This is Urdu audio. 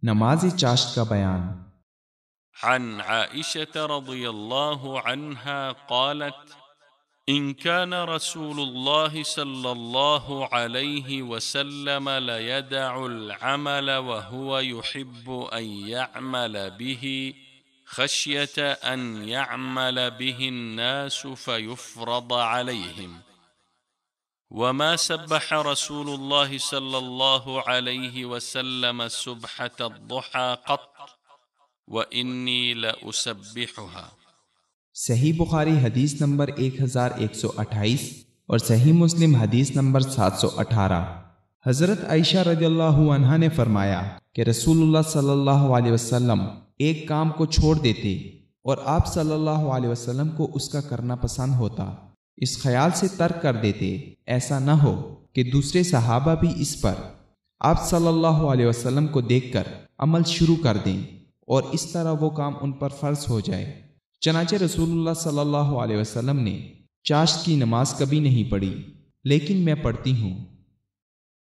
نماز چاشت کا بیان۔ عن عائشة رضي الله عنها قالت إن كان رسول الله صلى الله عليه وسلم ليدع العمل وهو يحب أن يعمل به خشية أن يعمل به الناس فيفرض عليهم وما سبح رسول الله صلى الله عليه وسلم سبحة الضحى قط وإني لأسبحها۔ صحیح بخاری حدیث نمبر 1128 اور صحیح مسلم حدیث نمبر 718۔ حضرت عائشہ رضی اللہ عنہا نے فرمایا کہ رسول اللہ صلی اللہ علیہ وسلم ایک کام کو چھوڑ دیتے اور آپ صلی اللہ علیہ وسلم کو اس کا کرنا پسند ہوتا، اس خیال سے ترک کر دیتے ایسا نہ ہو کہ دوسرے صحابہ بھی اس پر آپ صلی اللہ علیہ وسلم کو دیکھ کر عمل شروع کر دیں اور اس طرح وہ کام ان پر فرض ہو جائے۔ چنانچہ رسول اللہ صلی اللہ علیہ وسلم نے چاشت کی نماز کبھی نہیں پڑھی، لیکن میں پڑھتی ہوں۔